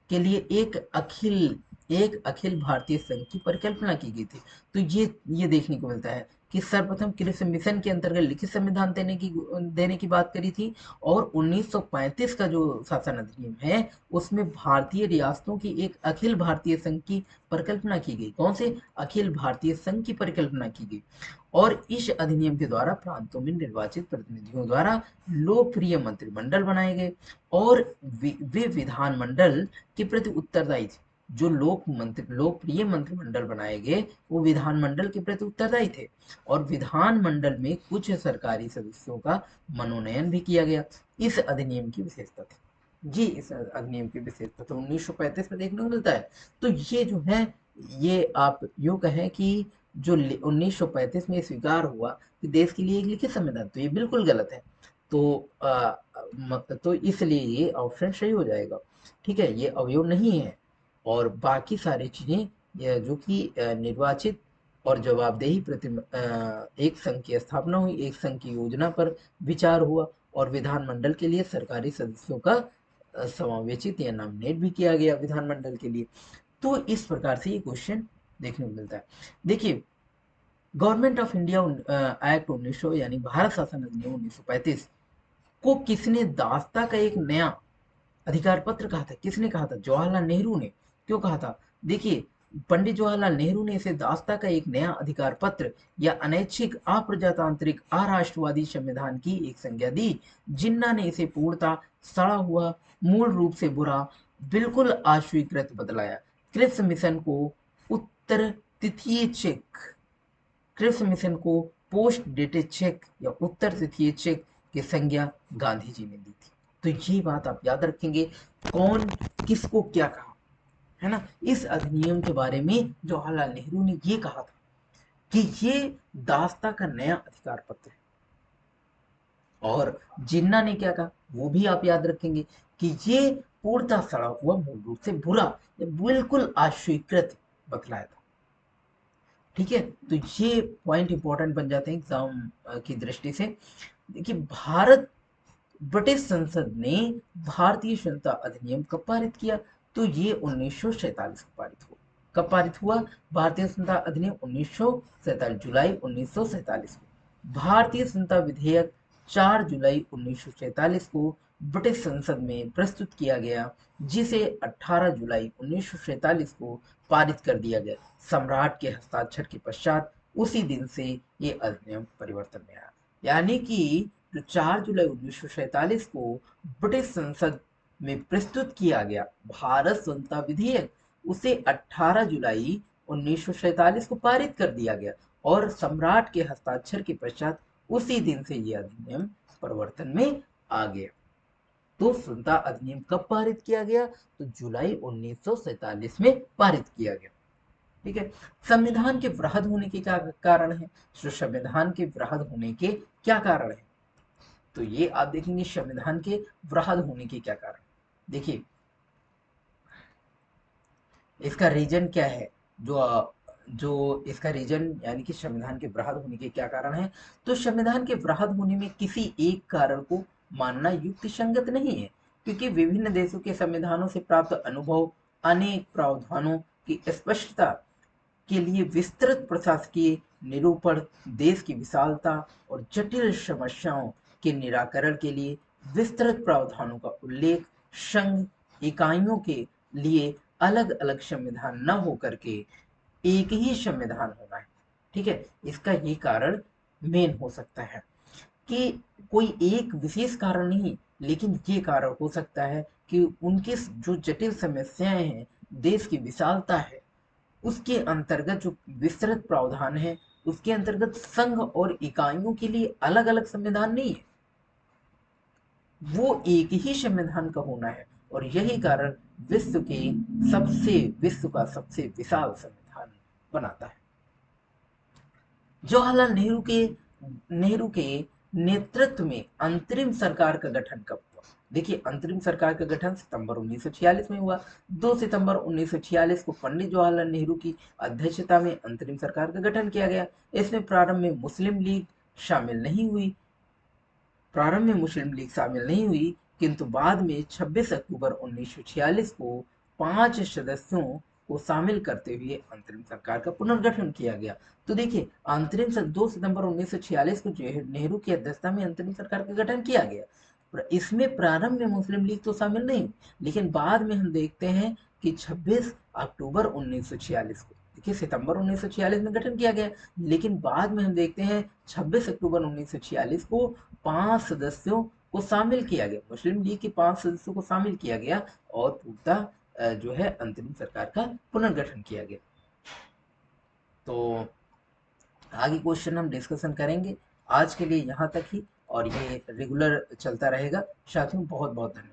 के लिए एक अखिल भारतीय संघ की परिकल्पना की गई थी। तो ये देखने को मिलता है कि सर्वप्रथम क्रिप्स मिशन के अंतर्गत लिखित संविधान देने की बात करी थी। और 1935 का जो शासन अधिनियम है उसमें भारतीय रियासतों की एक अखिल भारतीय संघ की परिकल्पना की गई। कौन से? अखिल भारतीय संघ की परिकल्पना की गई। और इस अधिनियम के द्वारा प्रांतों में निर्वाचित प्रतिनिधियों द्वारा लोकप्रिय मंत्रिमंडल बनाए गए और वे विधानमंडल के प्रति उत्तरदायी थे। जो लोकप्रिय मंत्रिमंडल बनाए गए वो विधानमंडल के प्रति उत्तरदायी थे। और विधानमंडल में कुछ सरकारी सदस्यों का मनोनयन भी किया गया। इस अधिनियम की विशेषता थी। जी, इस अधिनियम की विशेषता तो 1935 में देखने को मिलता है। तो ये जो है, ये आप यूं कहें कि जो 1935 में स्वीकार हुआ कि देश के लिए एक लिखित संविधान, तो ये बिल्कुल गलत है। तो तो इसलिए ये ऑप्शन सही हो जाएगा। ठीक है, ये अवयव नहीं है। और बाकी सारी चीजें जो कि निर्वाचित और जवाबदेही एक संघ की स्थापना हुई, एक संघ की योजना पर विचार हुआ और विधानमंडल के लिए सरकारी सदस्यों का समावेशित या नॉमिनेट भी किया गया विधानमंडल के लिए। तो इस प्रकार से ये क्वेश्चन देखने को मिलता है। देखिए, गवर्नमेंट ऑफ इंडिया एक्ट 1900 यानी भारत शासन अधिनियम 1935 को किसने दास्ता का एक नया अधिकार पत्र कहा था? किसने कहा था? जवाहरलाल नेहरू ने। क्यों कहा था? देखिए, पंडित जवाहरलाल नेहरू ने इसे दास्ता का एक नया अधिकार पत्र या अनैच्छिक अप्रजातांत्रिक अराष्ट्रवादी संविधान की एक संज्ञा दी। जिन्ना ने इसे पूर्णतः सड़ा हुआ, मूल रूप से बुरा, बिल्कुल अस्वीकृत बतलाया। क्रिप्स मिशन को उत्तर तिथीय चेक क्रिप्स मिशन को पोस्ट डेटेड चेक या उत्तर तिथीय चेक की संज्ञा गांधी जी ने दी थी। तो ये बात आप याद रखेंगे, कौन किसको क्या कहा, है ना। इस अधिनियम के बारे में जवाहरलाल नेहरू ने ये कहा था कि ये दास्ता का नया अधिकार पत्र है। और जिन्ना ने क्या कहा वो भी आप याद रखेंगे कि ये पूर्णतः सड़ा हुआ, मूल रूप से बुरा, बिल्कुल अस्वीकृत बतलाया था। ठीक है, तो ये पॉइंट इंपॉर्टेंट बन जाते हैं एग्जाम की दृष्टि से। देखिए, ब्रिटिश संसद ने भारतीय संविधान अधिनियम कब पारित किया? तो ये 1947 को पारित हुआ। कब पारित हुआ भारतीय संविधान अधिनियम? 1947, जुलाई 1947 को। भारतीय संविधान विधेयक 4 जुलाई 1947 को ब्रिटिश संसद में प्रस्तुत किया गया, जिसे 18 जुलाई 1947 को पारित कर दिया गया। सम्राट के हस्ताक्षर के पश्चात उसी दिन से ये अधिनियम परिवर्तन में आया। यानी कि जो 4 जुलाई 1947 को ब्रिटिश संसद में प्रस्तुत किया गया भारत स्वतंत्रता विधेयक, उसे 18 जुलाई 1947 को पारित कर दिया गया और सम्राट के हस्ताक्षर के पश्चात उसी दिन से यह अधिनियम परिवर्तन में आ गया। तो स्वतंत्रता अधिनियम कब पारित किया गया? तो जुलाई 1947 में पारित किया गया। ठीक है, संविधान के वृहद होने के क्या कारण है? तो संविधान के वृहद होने के क्या कारण है? तो ये आप देखेंगे संविधान के वृहद होने के क्या कारण। देखिए, इसका रीजन क्या है? जो इसका रीजन यानी कि संविधान के वृहद होने के क्या कारण है? तो संविधान के वृहद होने में किसी एक कारण को मानना युक्तिसंगत नहीं है, क्योंकि विभिन्न देशों के संविधानों से प्राप्त अनुभव, अनेक प्रावधानों की स्पष्टता के लिए विस्तृत प्रशासकीय निरूपण, देश की विशालता और जटिल समस्याओं के निराकरण के लिए विस्तृत प्रावधानों का उल्लेख, संघ इकाइयों के लिए अलग अलग संविधान न होकर के एक ही संविधान होना है। ठीक है, इसका ये कारण मेन हो सकता है कि कोई एक विशेष कारण नहीं, लेकिन ये कारण हो सकता है कि उनके जो जटिल समस्याएं हैं, देश की विशालता है, उसके अंतर्गत जो विस्तृत प्रावधान है, उसके अंतर्गत संघ और इकाइयों के लिए अलग अलग संविधान नहीं है, वो एक ही संविधान का होना है। और यही कारण विश्व का सबसे विशाल संविधान बनाता है। जवाहरलाल नेहरू के नेतृत्व में अंतरिम सरकार का गठन कब हुआ? देखिए, अंतरिम सरकार का गठन सितंबर 1946 में हुआ। 2 सितंबर 1946 को पंडित जवाहरलाल नेहरू की अध्यक्षता में अंतरिम सरकार का गठन किया गया। इसमें प्रारंभ में मुस्लिम लीग शामिल नहीं हुई किंतु बाद में 26 अक्टूबर 1946 को 5 सदस्यों को शामिल करते हुए अंतरिम सरकार का पुनर्गठन किया गया। तो देखिए, 2 सितंबर 1946 को जो है नेहरू की अध्यक्षता में अंतरिम सरकार का गठन किया गया। इसमें प्रारंभ में मुस्लिम लीग तो शामिल नहीं, लेकिन बाद में हम देखते हैं कि 26 अक्टूबर 1946 को, देखिए सितंबर 1946 में गठन किया गया, लेकिन बाद में हम देखते हैं 26 अक्टूबर 1946 को 5 सदस्यों को शामिल किया गया, मुस्लिम लीग के 5 सदस्यों को शामिल किया गया और पूर्णतः जो है अंतरिम सरकार का पुनर्गठन किया गया। तो आगे क्वेश्चन हम डिस्कशन करेंगे। आज के लिए यहाँ तक ही, और ये रेगुलर चलता रहेगा। साथियों, बहुत बहुत धन्यवाद।